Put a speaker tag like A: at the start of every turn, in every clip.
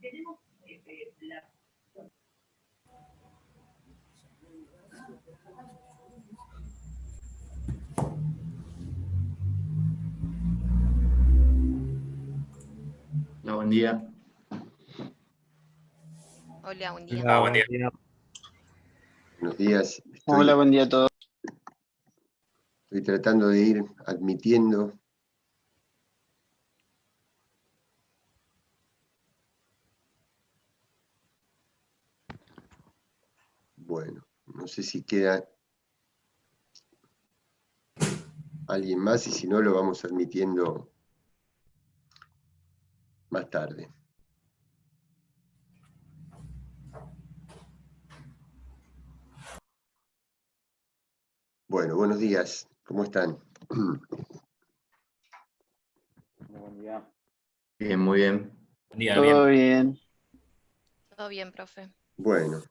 A: Tenemos la...
B: Hola, buen día.
C: Hola, buen día.
D: Hola, buen día.
E: Buenos días.
D: Hola, buen día a todos.
E: Estoy tratando de ir admitiendo. Bueno, no sé si queda alguien más y si no lo vamos admitiendo más tarde. Bueno, buenos días. ¿Cómo están?
D: Buen día.
B: Bien, muy bien.
D: Buen día,
F: Todo bien.
C: Todo bien, profe.
E: Bueno.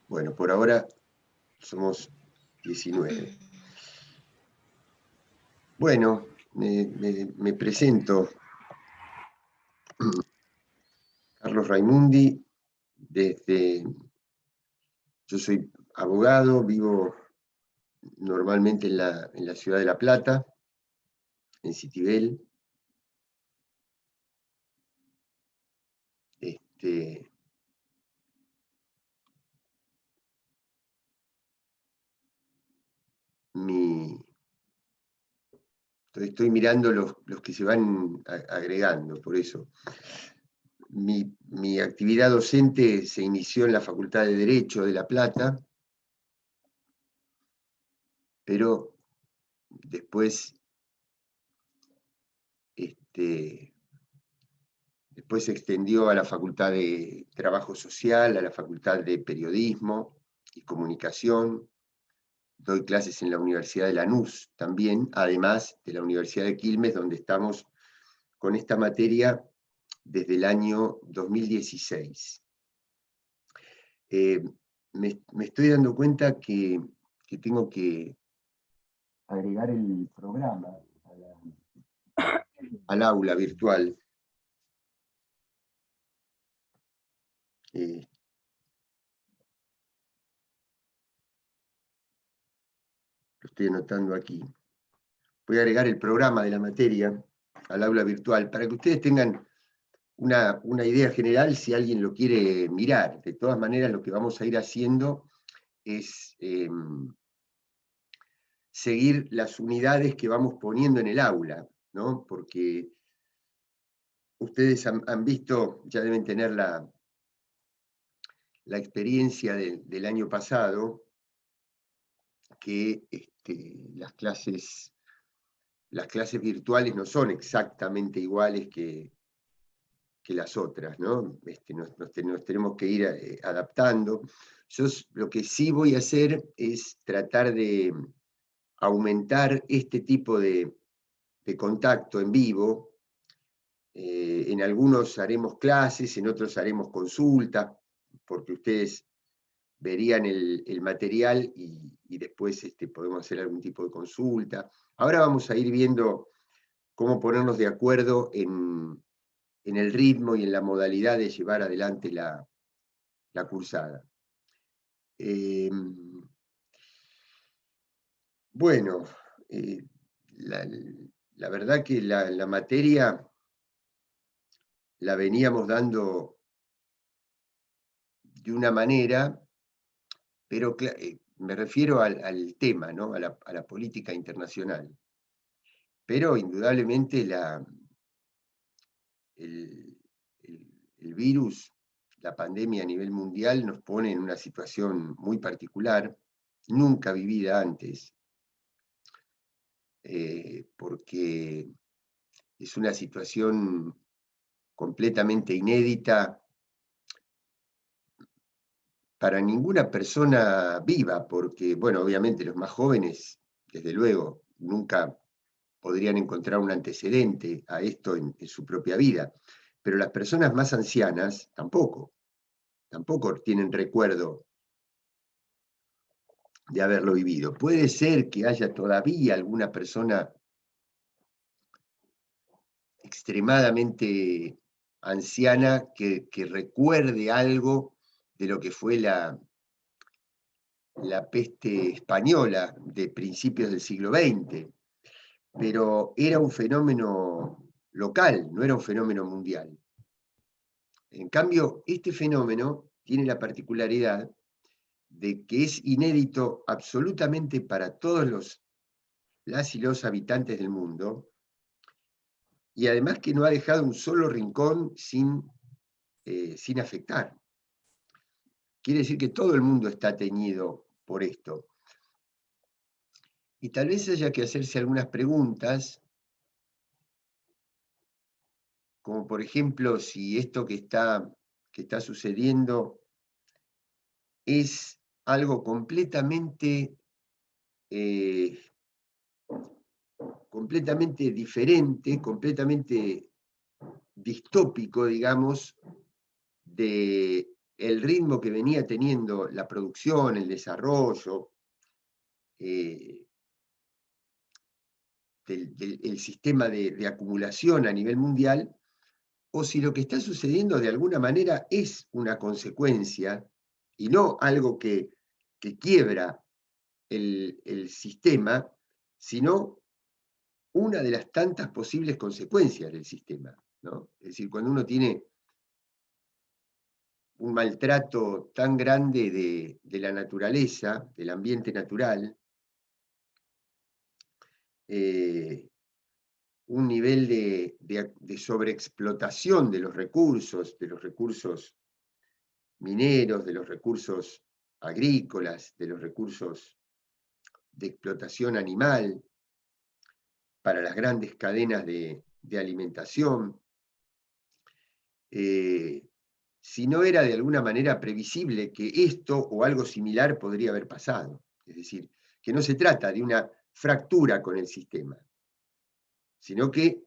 E: Bueno, por ahora somos 19. Bueno, me presento. Carlos Raimundi, yo soy abogado, vivo normalmente en la ciudad de La Plata, en Citibel. Estoy mirando los que se van agregando, por eso. Mi actividad docente se inició en la Facultad de Derecho de La Plata, pero después se extendió a la Facultad de Trabajo Social, a la Facultad de Periodismo y Comunicación. Doy clases en la Universidad de Lanús también, además de la Universidad de Quilmes, donde estamos con esta materia desde el año 2016. Me estoy dando cuenta que tengo que agregar el programa al aula virtual. Lo estoy anotando aquí. Voy a agregar el programa de la materia al aula virtual para que ustedes tengan una idea general si alguien lo quiere mirar. De todas maneras, lo que vamos a ir haciendo es seguir las unidades que vamos poniendo en el aula, ¿no? Porque ustedes han visto, ya deben tener la experiencia del año pasado, que las clases virtuales no son exactamente iguales que las otras, ¿no? Nos tenemos que ir adaptando. Yo lo que sí voy a hacer es tratar de aumentar este tipo de contacto en vivo. En algunos haremos clases, en otros haremos consultas, porque ustedes verían el material y después podemos hacer algún tipo de consulta. Ahora vamos a ir viendo cómo ponernos de acuerdo en el ritmo y en la modalidad de llevar adelante la cursada. Bueno, la verdad que la materia la veníamos dando de una manera, pero me refiero al tema, ¿no? a la política internacional. Pero indudablemente el virus, la pandemia a nivel mundial nos pone en una situación muy particular, nunca vivida antes, porque es una situación completamente inédita para ninguna persona viva, porque, bueno, obviamente los más jóvenes, desde luego, nunca podrían encontrar un antecedente a esto en su propia vida, pero las personas más ancianas tampoco tienen recuerdo de haberlo vivido. Puede ser que haya todavía alguna persona extremadamente anciana que recuerde algo de lo que fue la peste española de principios del siglo XX, pero era un fenómeno local, no era un fenómeno mundial. En cambio, este fenómeno tiene la particularidad de que es inédito absolutamente para todos las y los habitantes del mundo, y además que no ha dejado un solo rincón sin afectar. Quiere decir que todo el mundo está teñido por esto. Y tal vez haya que hacerse algunas preguntas, como por ejemplo, si esto que está sucediendo es algo completamente diferente, completamente distópico, digamos, de el ritmo que venía teniendo la producción, el desarrollo, del sistema de acumulación a nivel mundial, o si lo que está sucediendo de alguna manera es una consecuencia y no algo que quiebra el sistema, sino una de las tantas posibles consecuencias del sistema, ¿no? Es decir, cuando uno tiene un maltrato tan grande de la naturaleza, del ambiente natural, un nivel de sobreexplotación de los recursos mineros, de los recursos agrícolas, de los recursos de explotación animal, para las grandes cadenas de alimentación, si no era de alguna manera previsible que esto o algo similar podría haber pasado. Es decir, que no se trata de una fractura con el sistema, sino que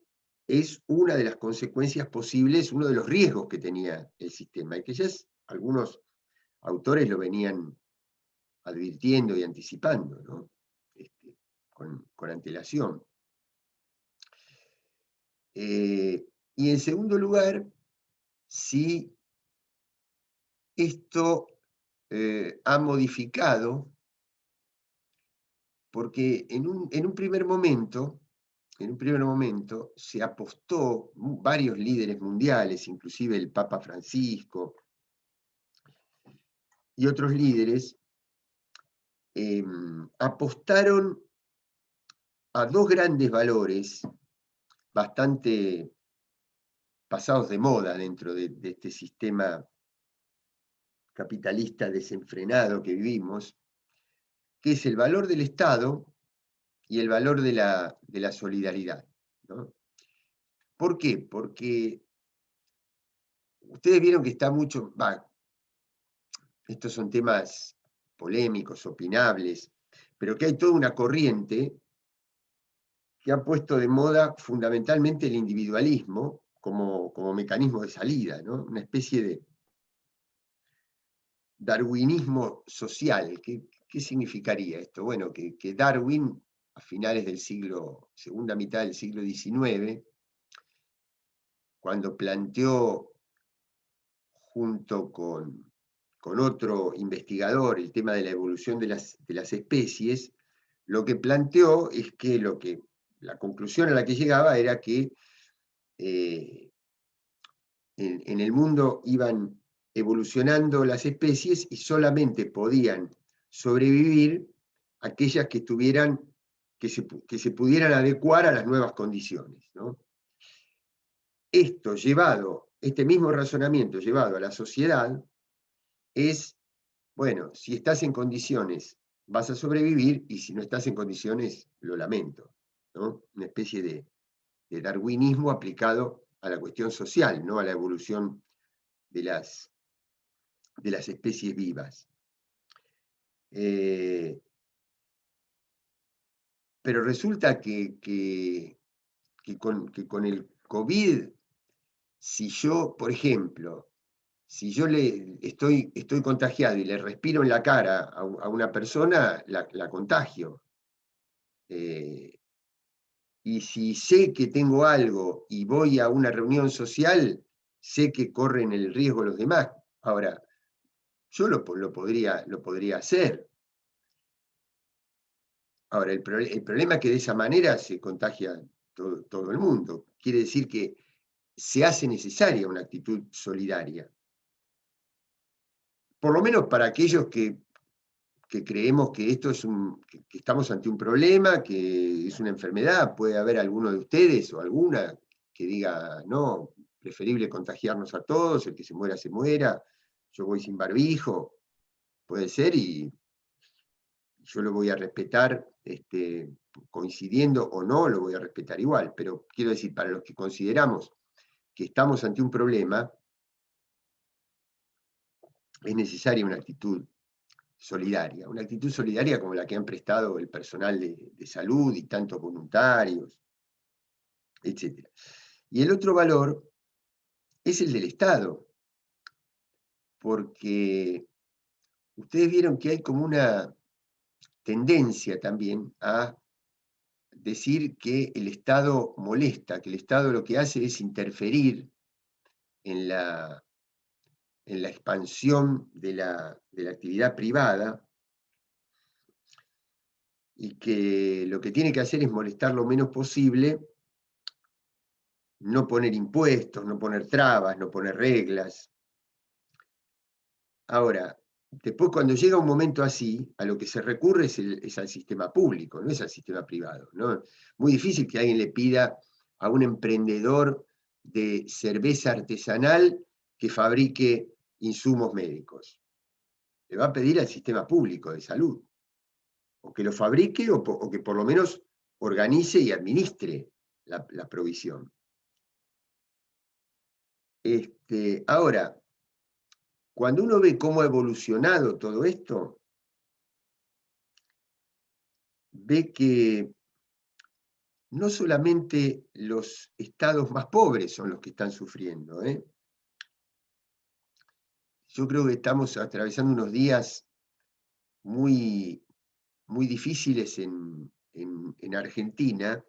E: es una de las consecuencias posibles, uno de los riesgos que tenía el sistema, y que ya algunos autores lo venían advirtiendo y anticipando, ¿no? Con antelación. Y en segundo lugar, si esto ha modificado, porque en un primer momento se apostó, varios líderes mundiales, inclusive el Papa Francisco y otros líderes, apostaron a dos grandes valores bastante pasados de moda dentro de este sistema capitalista desenfrenado que vivimos, que es el valor del Estado y el valor de la solidaridad, ¿no? ¿Por qué? Porque ustedes vieron que está mucho, estos son temas polémicos, opinables, pero que hay toda una corriente que ha puesto de moda fundamentalmente el individualismo como mecanismo de salida, ¿no? Una especie de darwinismo social. ¿Qué significaría esto? Bueno, que Darwin, a finales del segunda mitad del siglo XIX, cuando planteó junto con otro investigador el tema de la evolución de las especies, lo que planteó es que la conclusión a la que llegaba era que en el mundo iban evolucionando las especies y solamente podían sobrevivir aquellas que se pudieran adecuar a las nuevas condiciones, ¿no? Este mismo razonamiento llevado a la sociedad es, bueno, si estás en condiciones vas a sobrevivir y si no estás en condiciones, lo lamento, ¿no? Una especie de darwinismo aplicado a la cuestión social, no a la evolución de las especies vivas. pero resulta que con el COVID, si yo, por ejemplo, si yo estoy contagiado y le respiro en la cara a una persona, la contagio. Y si sé que tengo algo y voy a una reunión social, sé que corren el riesgo los demás. Ahora, yo lo podría hacer. Ahora, el problema es que de esa manera se contagia todo el mundo. Quiere decir que se hace necesaria una actitud solidaria. Por lo menos para aquellos que creemos que esto es que estamos ante un problema, que es una enfermedad. Puede haber alguno de ustedes o alguna que diga, no, preferible contagiarnos a todos, el que se muera, yo voy sin barbijo, puede ser, y yo lo voy a respetar, coincidiendo o no, lo voy a respetar igual, pero quiero decir, para los que consideramos que estamos ante un problema, es necesaria una actitud solidaria como la que han prestado el personal de salud y tantos voluntarios, etc. Y el otro valor es el del Estado, porque ustedes vieron que hay como una tendencia también a decir que el Estado molesta, que el Estado lo que hace es interferir en la expansión de la actividad privada, y que lo que tiene que hacer es molestar lo menos posible, no poner impuestos, no poner trabas, no poner reglas. Ahora, después cuando llega un momento así, a lo que se recurre es al sistema público, no es al sistema privado, ¿no? Muy difícil que alguien le pida a un emprendedor de cerveza artesanal que fabrique insumos médicos. Le va a pedir al sistema público de salud, o que lo fabrique o que por lo menos organice y administre la provisión. Ahora, cuando uno ve cómo ha evolucionado todo esto, ve que no solamente los estados más pobres son los que están sufriendo, ¿eh? Yo creo que estamos atravesando unos días muy, muy difíciles en Argentina,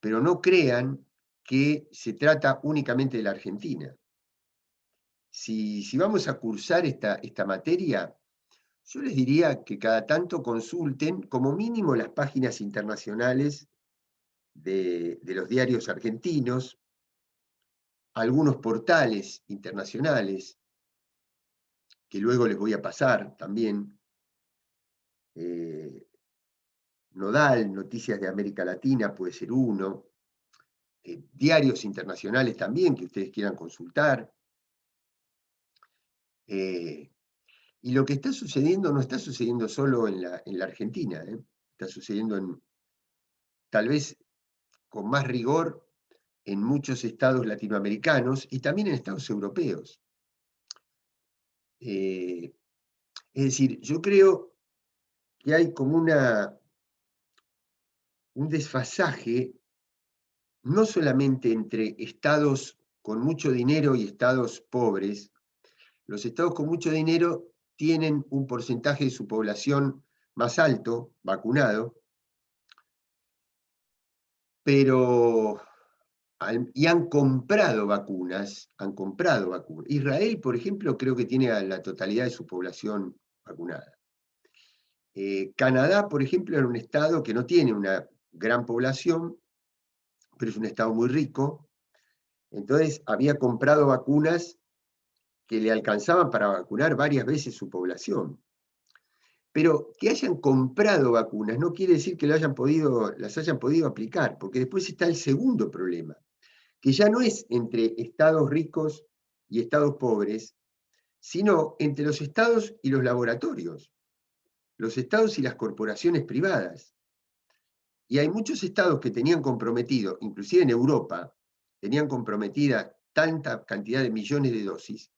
E: pero no crean que se trata únicamente de la Argentina. Si vamos a cursar esta materia, yo les diría que cada tanto consulten como mínimo las páginas internacionales de los diarios argentinos, algunos portales internacionales, que luego les voy a pasar también, Nodal, Noticias de América Latina puede ser uno, diarios internacionales también que ustedes quieran consultar. Y lo que está sucediendo no está sucediendo solo en la Argentina, está sucediendo tal vez con más rigor en muchos estados latinoamericanos y también en estados europeos. Es decir, yo creo que hay como un desfasaje, no solamente entre estados con mucho dinero y estados pobres. Los estados con mucho dinero tienen un porcentaje de su población más alto, vacunado, y han comprado vacunas. Israel, por ejemplo, creo que tiene a la totalidad de su población vacunada. Canadá, por ejemplo, era un estado que no tiene una gran población, pero es un estado muy rico. Entonces había comprado vacunas que le alcanzaban para vacunar varias veces su población. Pero que hayan comprado vacunas no quiere decir que las hayan podido aplicar, porque después está el segundo problema, que ya no es entre estados ricos y estados pobres, sino entre los estados y los laboratorios, los estados y las corporaciones privadas. Y hay muchos estados que tenían comprometido, inclusive en Europa, tenían comprometida tanta cantidad de millones de dosis,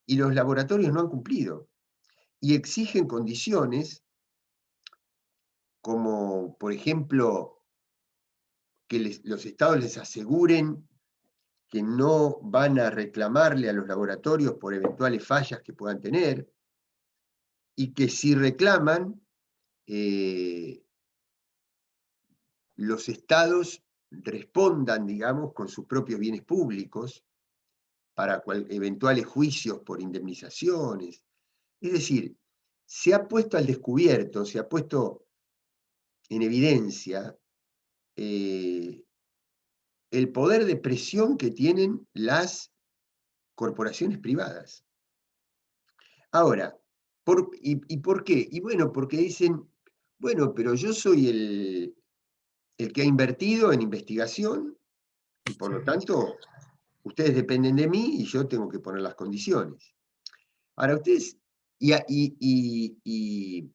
E: y los laboratorios no han cumplido. Y exigen condiciones como, por ejemplo, que los estados les aseguren que no van a reclamarle a los laboratorios por eventuales fallas que puedan tener, y que si reclaman, los estados respondan, digamos, con sus propios bienes públicos para eventuales juicios por indemnizaciones. Es decir, se ha puesto al descubierto, se ha puesto en evidencia el poder de presión que tienen las corporaciones privadas. Ahora, ¿y por qué? Y bueno, porque dicen, bueno, pero yo soy el que ha invertido en investigación y por lo tanto ustedes dependen de mí y yo tengo que poner las condiciones. Ahora ustedes, y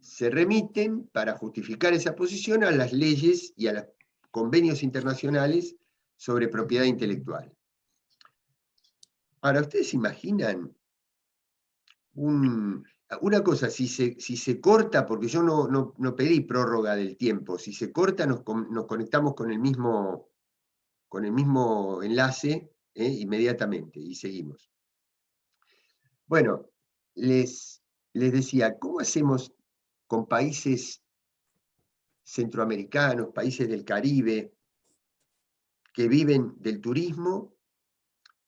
E: se remiten para justificar esa posición a las leyes y a los convenios internacionales sobre propiedad intelectual. Ahora, ¿ustedes se imaginan una cosa? Si se corta, porque yo no pedí prórroga del tiempo, si se corta nos conectamos con el mismo enlace inmediatamente y seguimos. Bueno, les decía, ¿cómo hacemos con países centroamericanos, países del Caribe, que viven del turismo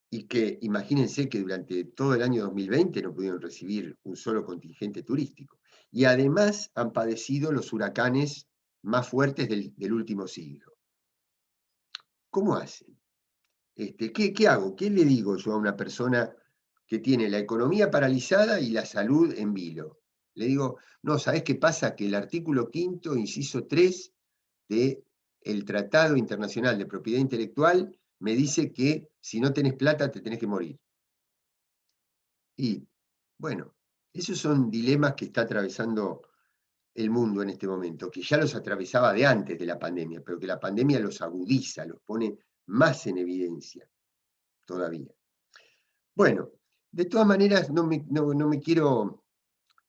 E: y que, imagínense que durante todo el año 2020 no pudieron recibir un solo contingente turístico? Y además han padecido los huracanes más fuertes del último siglo. ¿Cómo hacen? ¿Qué hago? ¿Qué le digo yo a una persona que tiene la economía paralizada y la salud en vilo? Le digo, no, ¿sabés qué pasa? Que el artículo 5º, inciso 3 del Tratado Internacional de Propiedad Intelectual me dice que si no tenés plata te tenés que morir. Y, bueno, esos son dilemas que está atravesando el mundo en este momento, que ya los atravesaba de antes de la pandemia, pero que la pandemia los agudiza, los pone más en evidencia todavía. Bueno, de todas maneras no me quiero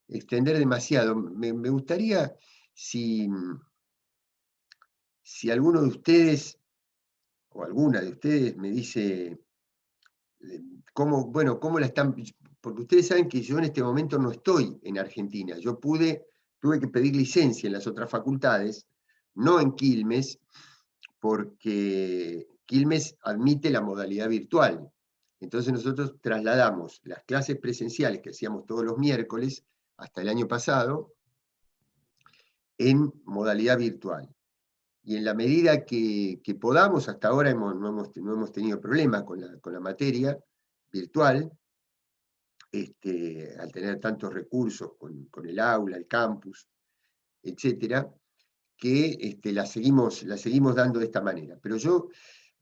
E: extender demasiado. Me gustaría si alguno de ustedes o alguna de ustedes me dice cómo la están, porque ustedes saben que yo en este momento no estoy en Argentina. Yo tuve que pedir licencia en las otras facultades, no en Quilmes, porque Quilmes admite la modalidad virtual. Entonces nosotros trasladamos las clases presenciales que hacíamos todos los miércoles hasta el año pasado en modalidad virtual. Y en la medida que podamos, hasta ahora no hemos tenido problema con la materia virtual, al tener tantos recursos con el aula, el campus, etcétera, que la seguimos dando de esta manera. Pero yo,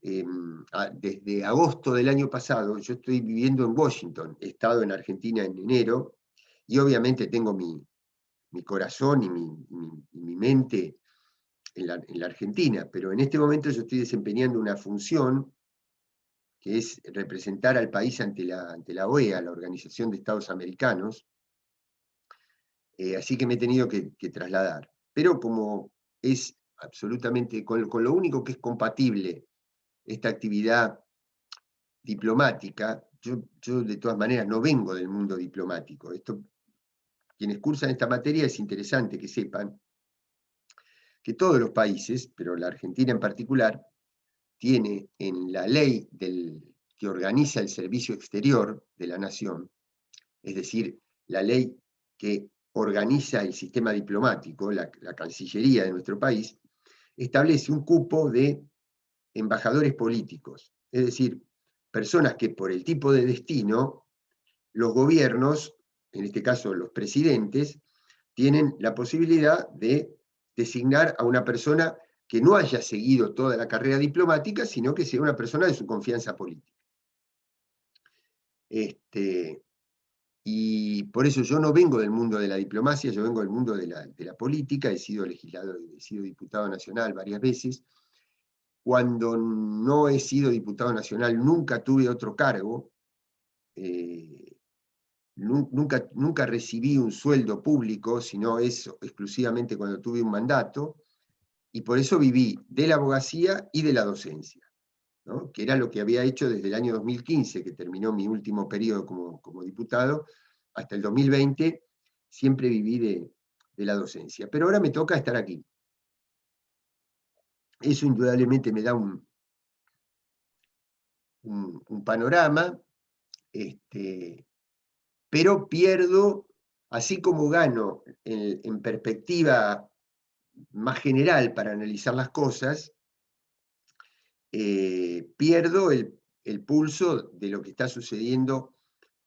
E: desde agosto del año pasado, yo estoy viviendo en Washington, he estado en Argentina en enero, y obviamente tengo mi corazón y mi mente en la Argentina, pero en este momento yo estoy desempeñando una función que es representar al país ante la OEA, la Organización de Estados Americanos, así que me he tenido que trasladar. Pero como es absolutamente, con lo único que es compatible esta actividad diplomática, yo de todas maneras no vengo del mundo diplomático. Quienes cursan esta materia es interesante que sepan que todos los países, pero la Argentina en particular, tiene en la ley que organiza el servicio exterior de la nación, es decir, la ley que organiza el sistema diplomático, la Cancillería de nuestro país, establece un cupo de embajadores políticos, es decir, personas que por el tipo de destino, los gobiernos, en este caso los presidentes, tienen la posibilidad de designar a una persona que no haya seguido toda la carrera diplomática, sino que sea una persona de su confianza política. Y por eso yo no vengo del mundo de la diplomacia, yo vengo del mundo de la política, he sido legislador, he sido diputado nacional varias veces. Cuando no he sido diputado nacional, nunca tuve otro cargo, nunca recibí un sueldo público, sino eso exclusivamente cuando tuve un mandato, y por eso viví de la abogacía y de la docencia, ¿no? Que era lo que había hecho desde el año 2015, que terminó mi último periodo como diputado, hasta el 2020, siempre viví de la docencia. Pero ahora me toca estar aquí. Eso indudablemente me da un panorama, pero pierdo, así como gano en perspectiva más general para analizar las cosas, pierdo el pulso de lo que está sucediendo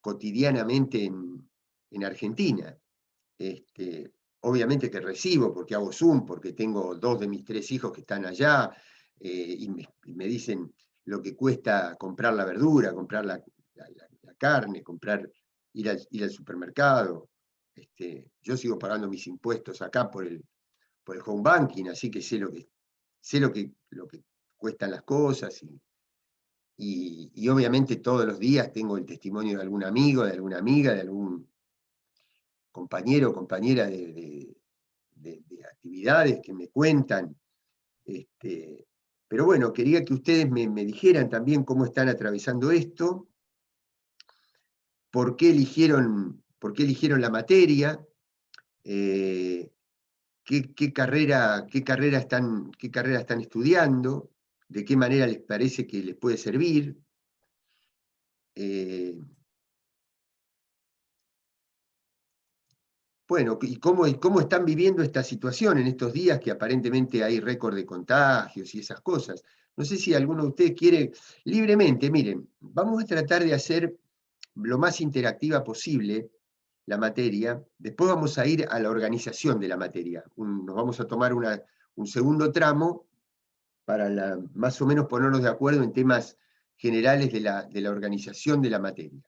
E: cotidianamente en Argentina. Obviamente que recibo, porque hago Zoom, porque tengo 2 de mis 3 hijos que están allá, y me dicen lo que cuesta comprar la verdura, comprar la carne, ir al supermercado. Yo sigo pagando mis impuestos acá por el home banking, así que sé lo que cuestan las cosas, y obviamente todos los días tengo el testimonio de algún amigo, de alguna amiga, de algún compañero o compañera de actividades que me cuentan. Pero bueno, quería que ustedes me dijeran también cómo están atravesando esto, por qué eligieron la materia, qué carrera están estudiando, de qué manera les parece que les puede servir. Bueno, y cómo están viviendo esta situación en estos días que aparentemente hay récord de contagios y esas cosas. No sé si alguno de ustedes quiere libremente, miren, vamos a tratar de hacer lo más interactiva posible la materia, después vamos a ir a la organización de la materia. Nos vamos a tomar un segundo tramo para más o menos ponernos de acuerdo en temas generales de la organización de la materia.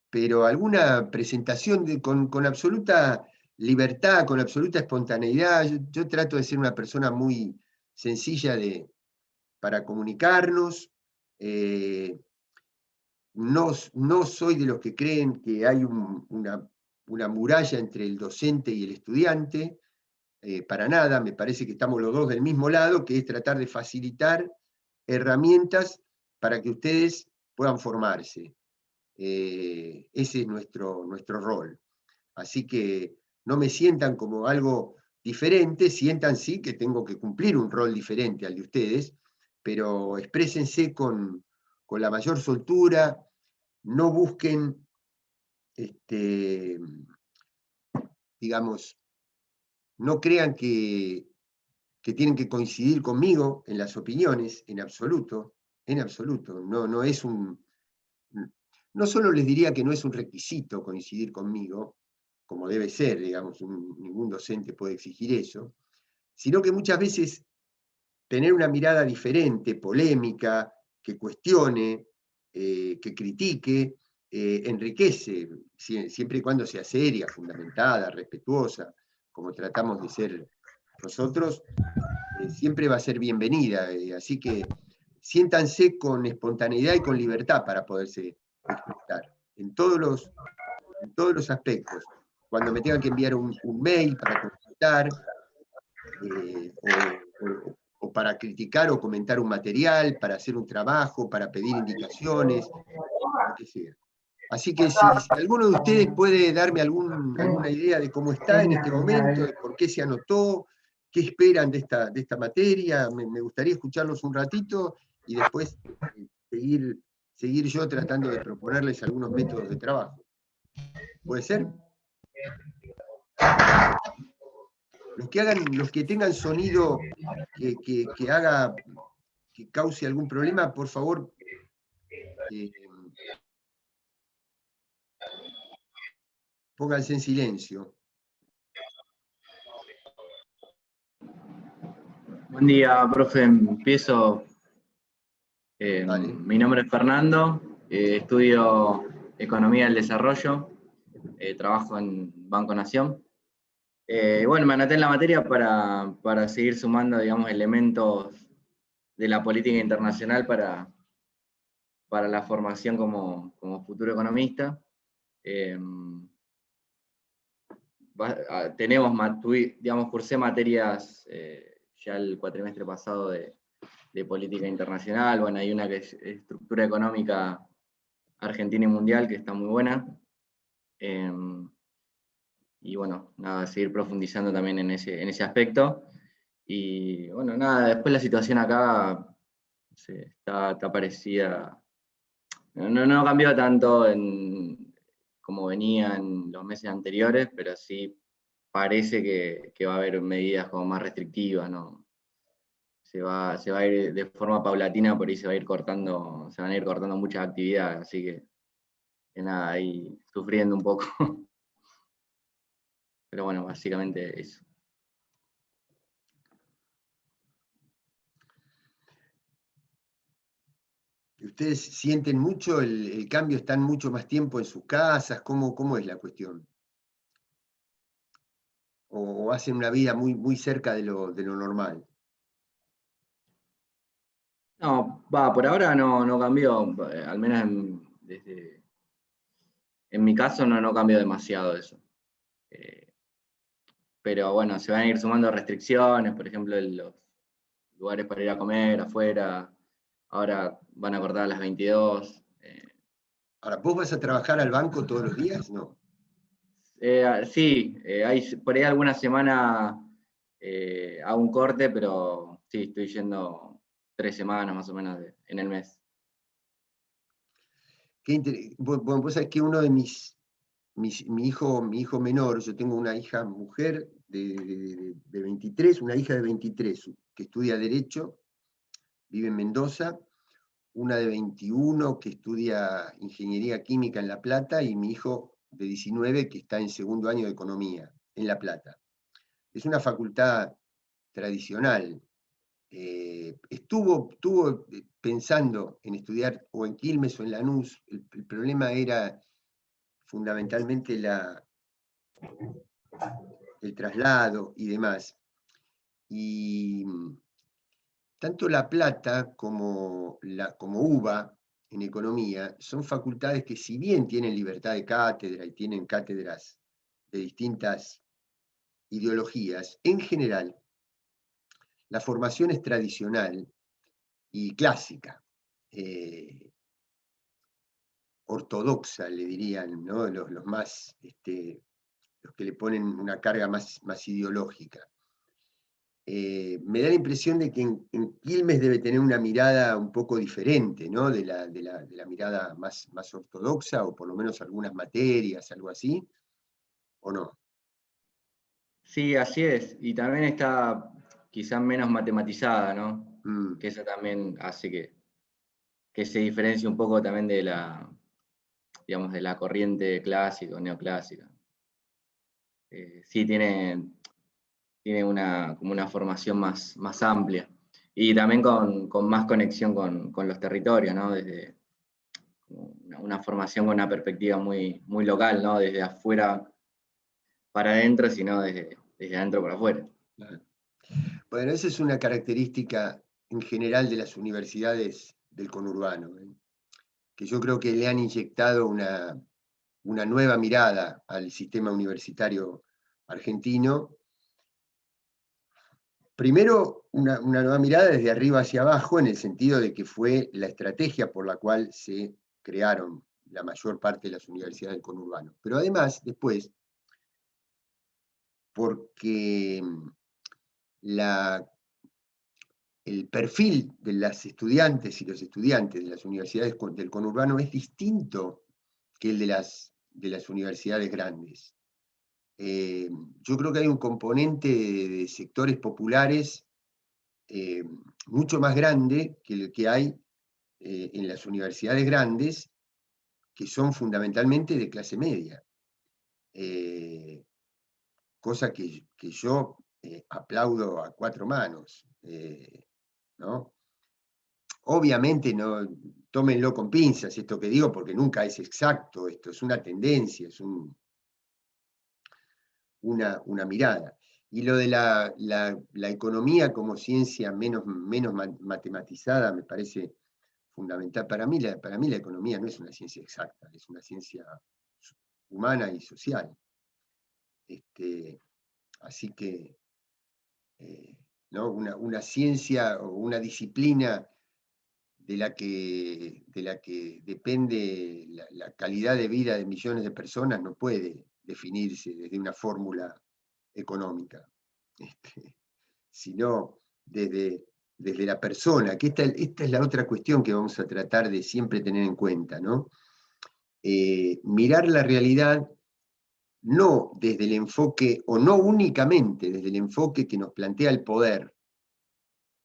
E: Pero alguna presentación con absoluta libertad, con absoluta espontaneidad. Yo trato de ser una persona muy sencilla para comunicarnos. No soy de los que creen que hay una muralla entre el docente y el estudiante, para nada. Me parece que estamos los dos del mismo lado, que es tratar de facilitar herramientas para que ustedes puedan formarse. Ese es nuestro rol. Así que no me sientan como algo diferente, sientan sí que tengo que cumplir un rol diferente al de ustedes, pero exprésense con la mayor soltura, no busquen, digamos, no crean que tienen que coincidir conmigo en las opiniones, en absoluto, no es no solo les diría que no es un requisito coincidir conmigo, como debe ser, digamos, ningún docente puede exigir eso, sino que muchas veces tener una mirada diferente, polémica, que cuestione, que critique, enriquece, siempre y cuando sea seria, fundamentada, respetuosa, como tratamos de ser nosotros, siempre va a ser bienvenida. Así que siéntanse con espontaneidad y con libertad para poderse expresar en todos los aspectos. Cuando me tengan que enviar un mail para consultar, o para criticar o comentar un material, para hacer un trabajo, para pedir indicaciones, lo que sea. Así que si alguno de ustedes puede darme alguna idea de cómo está en este momento, de por qué se anotó, qué esperan de esta materia, me gustaría escucharlos un ratito y después seguir yo tratando de proponerles algunos métodos de trabajo. ¿Puede ser? Los que tengan sonido que cause algún problema, por favor, pónganse en silencio.
A: Buen día, profe. Empiezo. Mi nombre es Fernando, estudio Economía del Desarrollo, trabajo en Banco Nación. Bueno, me anoté en la materia para seguir sumando, digamos, elementos de la política internacional para para la formación como futuro economista. Cursé materias ya el cuatrimestre pasado de política internacional. Bueno, hay una que es estructura económica argentina y mundial, que está muy buena. Y bueno, nada, seguir profundizando también en ese aspecto. Y bueno, nada, después la situación acá está parecida. No cambió tanto como venía en los meses anteriores, pero sí parece que va a haber medidas como más restrictivas, ¿no? Se va a ir de forma paulatina, por ahí se van a ir cortando muchas actividades, así que nada, ahí sufriendo un poco. Pero bueno, básicamente eso.
E: ¿Ustedes sienten mucho el cambio? ¿Están mucho más tiempo en sus casas? ¿Cómo es la cuestión? ¿O hacen una vida muy cerca de lo normal?
A: No, por ahora no cambió, al menos en mi caso no cambió demasiado eso. Pero bueno, se van a ir sumando restricciones, por ejemplo, los lugares para ir a comer afuera, ahora van a cortar a las 22.
E: Ahora, ¿vos vas a trabajar al banco todos los días? No.
A: Sí, hay por ahí alguna semana hago un corte, pero sí, estoy yendo 3 semanas más o menos en el mes.
E: Bueno, vos sabés que uno de mi hijo menor, yo tengo una hija mujer de 23, una hija de 23 que estudia Derecho, vive en Mendoza, una de 21 que estudia Ingeniería Química en La Plata, y mi hijo de 19 que está en segundo año de Economía en La Plata. Es una facultad tradicional. Estuvo pensando en estudiar o en Quilmes o en Lanús. El problema era fundamentalmente el traslado y demás. Y tanto La Plata como UBA en Economía son facultades que, si bien tienen libertad de cátedra y tienen cátedras de distintas ideologías, en general la formación es tradicional y clásica, ortodoxa, le dirían, ¿no? Los más, los que le ponen una carga más ideológica. Me da la impresión de que en Quilmes debe tener una mirada un poco diferente, ¿no? De la mirada más ortodoxa, o por lo menos algunas materias, algo así, ¿o no?
A: Sí, así es. Y también está quizás menos matematizada, ¿no?
E: Mm.
A: Que eso también hace que se diferencie un poco también de de la corriente clásica o neoclásica. Sí tiene como una formación más amplia. Y también con más conexión con los territorios, ¿no? Desde una formación con una perspectiva muy local, ¿no? Desde afuera para adentro, sino desde adentro para afuera.
E: Bueno, esa es una característica en general de las universidades del conurbano, que yo creo que le han inyectado una nueva mirada al sistema universitario argentino. Primero, una nueva mirada desde arriba hacia abajo, en el sentido de que fue la estrategia por la cual se crearon la mayor parte de las universidades del conurbano. Pero además, después, porque el perfil de las estudiantes y los estudiantes de las universidades del conurbano es distinto que el de las universidades grandes. Yo creo que hay un componente de sectores populares mucho más grande que el que hay en las universidades grandes, que son fundamentalmente de clase media. Cosa que yo aplaudo a 4 manos, ¿no? Obviamente no, tómenlo con pinzas esto que digo, porque nunca es exacto, esto es una tendencia, es una mirada. Y lo de la economía como ciencia menos matematizada me parece fundamental. Para mí la economía no es una ciencia exacta, es una ciencia humana y social. Así que ¿no? una ciencia o una disciplina de la que depende la calidad de vida de millones de personas no puede definirse desde una fórmula económica, sino desde la persona, que esta es la otra cuestión que vamos a tratar de siempre tener en cuenta, ¿no? Mirar la realidad no desde el enfoque, o no únicamente desde el enfoque que nos plantea el poder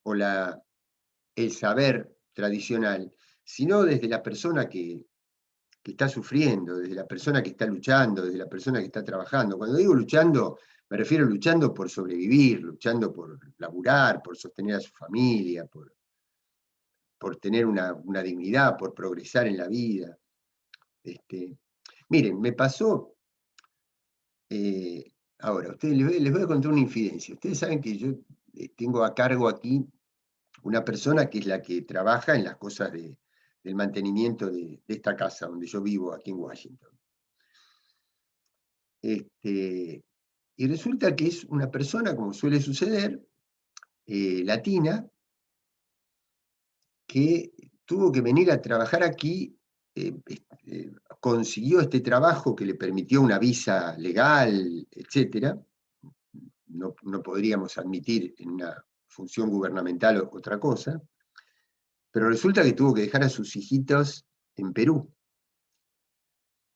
E: o el saber tradicional, sino desde la persona que está sufriendo, desde la persona que está luchando, desde la persona que está trabajando. Cuando digo luchando, me refiero luchando por sobrevivir, luchando por laburar, por sostener a su familia, por tener una dignidad, por progresar en la vida. Miren, me pasó, ahora, les voy a contar una infidencia. Ustedes saben que yo tengo a cargo aquí una persona que es la que trabaja en las cosas del mantenimiento de esta casa donde yo vivo aquí en Washington. Y resulta que es una persona, como suele suceder, latina, que tuvo que venir a trabajar aquí, consiguió este trabajo que le permitió una visa legal, etc. No podríamos admitir en una función gubernamental otra cosa, pero resulta que tuvo que dejar a sus hijitos en Perú.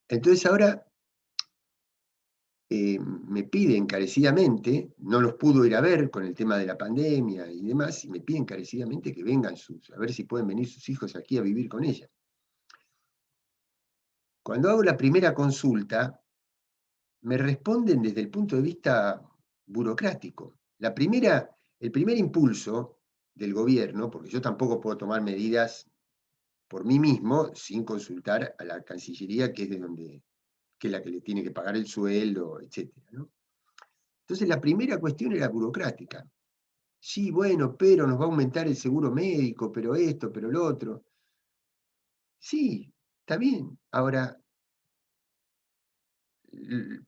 E: Entonces ahora me pide encarecidamente, no los pudo ir a ver con el tema de la pandemia y demás, y me pide encarecidamente que vengan a ver si pueden venir sus hijos aquí a vivir con ella. Cuando hago la primera consulta, me responden desde el punto de vista burocrático. El primer impulso del gobierno, porque yo tampoco puedo tomar medidas por mí mismo sin consultar a la Cancillería, que es la que le tiene que pagar el sueldo, etc., ¿no? Entonces la primera cuestión era burocrática. Sí, bueno, pero nos va a aumentar el seguro médico, pero esto, pero lo otro. Sí, está bien. Ahora,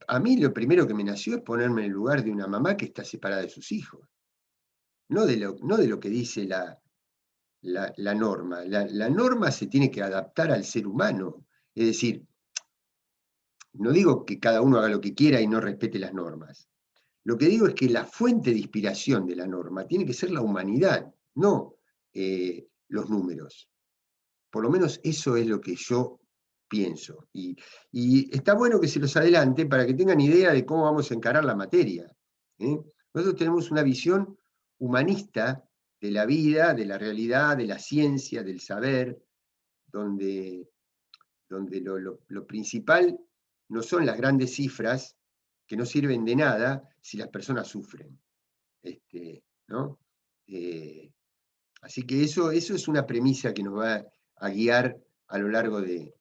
E: a mí lo primero que me nació es ponerme en el lugar de una mamá que está separada de sus hijos. No de lo que dice la norma. La norma se tiene que adaptar al ser humano. Es decir, no digo que cada uno haga lo que quiera y no respete las normas. Lo que digo es que la fuente de inspiración de la norma tiene que ser la humanidad, no los números. Por lo menos eso es lo que yo pienso. Y está bueno que se los adelante para que tengan idea de cómo vamos a encarar la materia. Nosotros tenemos una visión humanista de la vida, de la realidad, de la ciencia, del saber, donde lo principal no son las grandes cifras que no sirven de nada si las personas sufren. ¿No? Así que eso es una premisa que nos va a guiar a lo largo de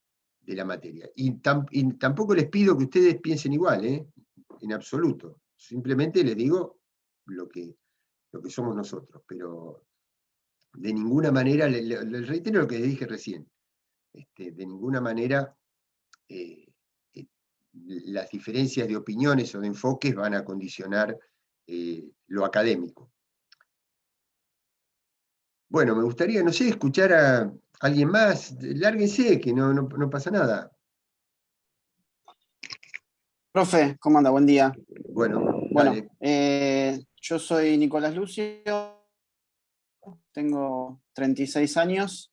E: la materia. Y tampoco les pido que ustedes piensen igual, en absoluto. Simplemente les digo lo que somos nosotros, pero de ninguna manera, les reitero lo que les dije recién, de ninguna manera las diferencias de opiniones o de enfoques van a condicionar lo académico. Bueno, me gustaría, no sé, escuchar a alguien más. Lárguense, que no pasa nada.
D: Profe, ¿cómo anda? Buen día.
E: Bueno,
D: Bueno,
E: dale.
D: yo soy Nicolás Lucio, tengo 36 años.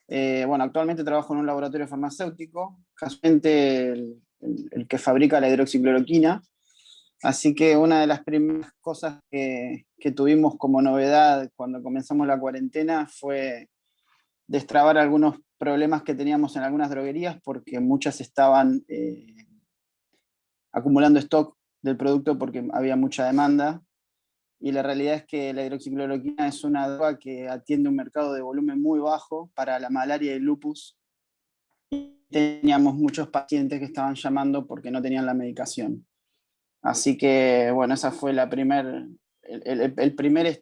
D: Bueno, actualmente trabajo en un laboratorio farmacéutico, casualmente el que fabrica la hidroxicloroquina. Así que una de las primeras cosas que tuvimos como novedad cuando comenzamos la cuarentena fue destrabar algunos problemas que teníamos en algunas droguerías, porque muchas estaban acumulando stock del producto porque había mucha demanda. Y la realidad es que la hidroxicloroquina es una droga que atiende un mercado de volumen muy bajo para la malaria y el lupus. Teníamos muchos pacientes que estaban llamando porque no tenían la medicación. Así que, bueno, esa fue el primer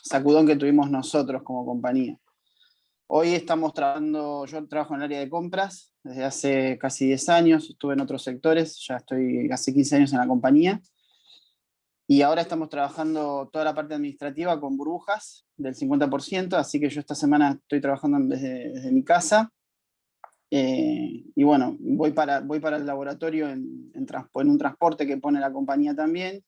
D: sacudón que tuvimos nosotros como compañía. Hoy estamos trabajando, yo trabajo en el área de compras desde hace casi 10 años, estuve en otros sectores, ya estoy hace 15 años en la compañía, y ahora estamos trabajando toda la parte administrativa con burbujas del 50%, así que yo esta semana estoy trabajando desde mi casa. Y bueno, voy para el laboratorio en un transporte que pone la compañía también.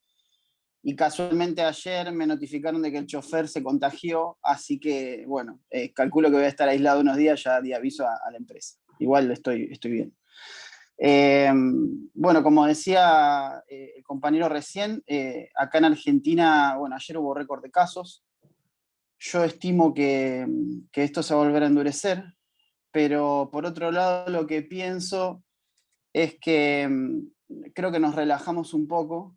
D: Y casualmente ayer me notificaron de que el chofer se contagió, así que bueno, calculo que voy a estar aislado unos días, ya di aviso a la empresa. Igual estoy bien. Bueno, como decía el compañero recién, acá en Argentina, bueno, ayer hubo récord de casos. Yo estimo que esto se va a volver a endurecer, pero por otro lado lo que pienso es que creo que nos relajamos un poco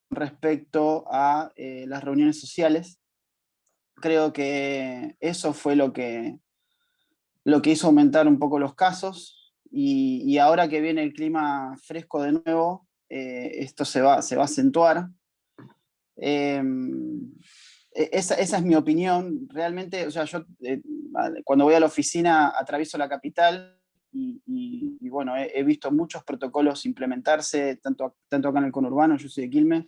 D: respecto a las reuniones sociales. Creo que eso fue lo que hizo aumentar un poco los casos, y ahora que viene el clima fresco de nuevo, esto se va a acentuar. Esa es mi opinión. Realmente, o sea, yo cuando voy a la oficina atravieso la capital y bueno, he visto muchos protocolos implementarse, tanto acá en el conurbano, yo soy de Quilmes,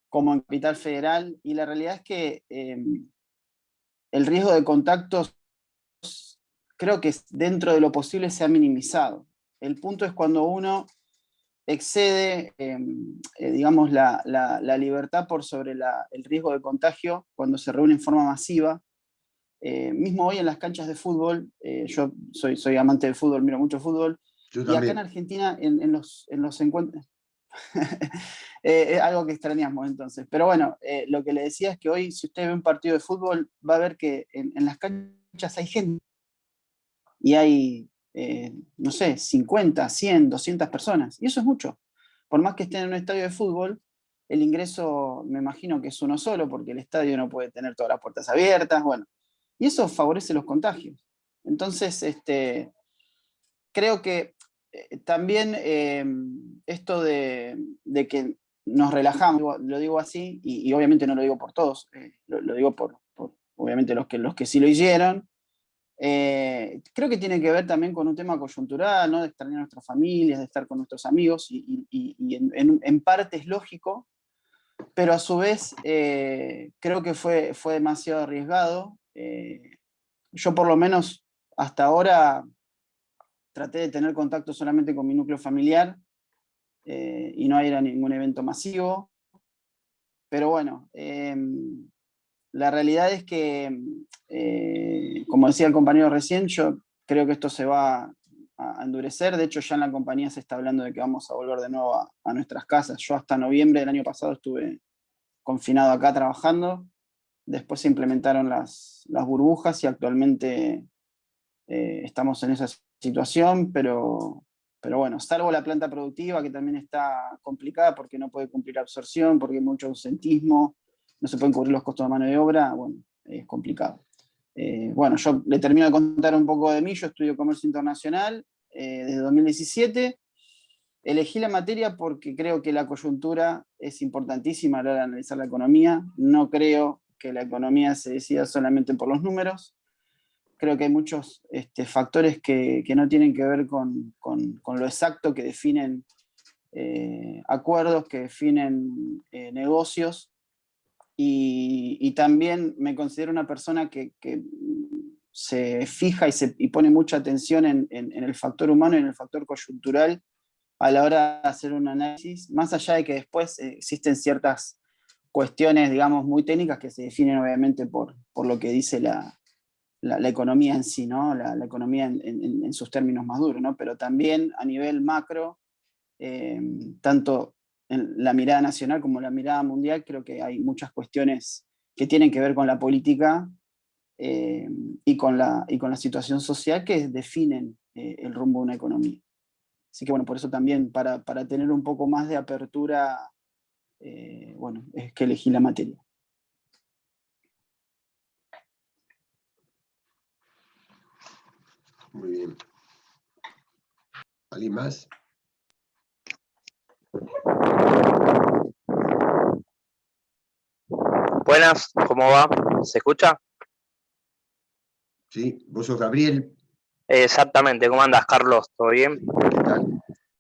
D: como en Capital Federal, y la realidad es que el riesgo de contactos creo que dentro de lo posible se ha minimizado. El punto es cuando uno excede, digamos, la libertad por sobre el riesgo de contagio cuando se reúne en forma masiva. Mismo hoy en las canchas de fútbol, yo soy amante del fútbol, miro mucho fútbol,
E: Yo
D: y acá en
E: también.
D: Argentina en los encuentros, es algo que extrañamos entonces. Pero bueno, lo que le decía es que hoy, si usted ve un partido de fútbol, va a ver que en las canchas hay gente, y hay, no sé, 50, 100, 200 personas, y eso es mucho. Por más que estén en un estadio de fútbol, el ingreso me imagino que es uno solo, porque el estadio no puede tener todas las puertas abiertas, bueno, y eso favorece los contagios. Entonces, creo que también esto de que nos relajamos, lo digo así, y obviamente no lo digo por todos, lo digo por obviamente los que sí lo hicieron. Creo que tiene que ver también con un tema coyuntural, ¿no? De extrañar a nuestras familias, de estar con nuestros amigos, y en parte es lógico, pero a su vez creo que fue demasiado arriesgado. Yo por lo menos hasta ahora traté de tener contacto solamente con mi núcleo familiar, y no era ningún evento masivo, pero bueno, la realidad es que, como decía el compañero recién, yo creo que esto se va a endurecer. De hecho, ya en la compañía se está hablando de que vamos a volver de nuevo a nuestras casas. Yo hasta noviembre del año pasado estuve confinado acá trabajando. Después se implementaron las burbujas y actualmente estamos en esa situación, pero bueno, salvo la planta productiva, que también está complicada porque no puede cumplir absorción, porque hay mucho ausentismo, no se pueden cubrir los costos de mano de obra, bueno, es complicado. Bueno, yo le termino de contar un poco de mí. Yo estudio Comercio Internacional desde 2017. Elegí la materia porque creo que la coyuntura es importantísima a la hora de analizar la economía. No creo que la economía se decida solamente por los números. Creo que hay muchos factores que no tienen que ver con lo exacto, que definen acuerdos, que definen negocios, y también me considero una persona que se fija y pone mucha atención en el factor humano y en el factor coyuntural a la hora de hacer un análisis, más allá de que después existen ciertas cuestiones, digamos, muy técnicas que se definen obviamente por lo que dice la economía en sí, ¿no? La economía en sus términos más duros, ¿no? Pero también a nivel macro, tanto en la mirada nacional como la mirada mundial, creo que hay muchas cuestiones que tienen que ver con la política y con la situación social que definen el rumbo de una economía. Así que bueno, por eso también, para tener un poco más de apertura, bueno, es que elegí la materia.
E: Muy bien. ¿Alguien más?
B: Buenas, ¿cómo va? ¿Se escucha?
E: ¿Sí? ¿Vos sos Gabriel?
B: Exactamente, ¿cómo andás, Carlos? ¿Todo bien?
E: ¿Qué tal?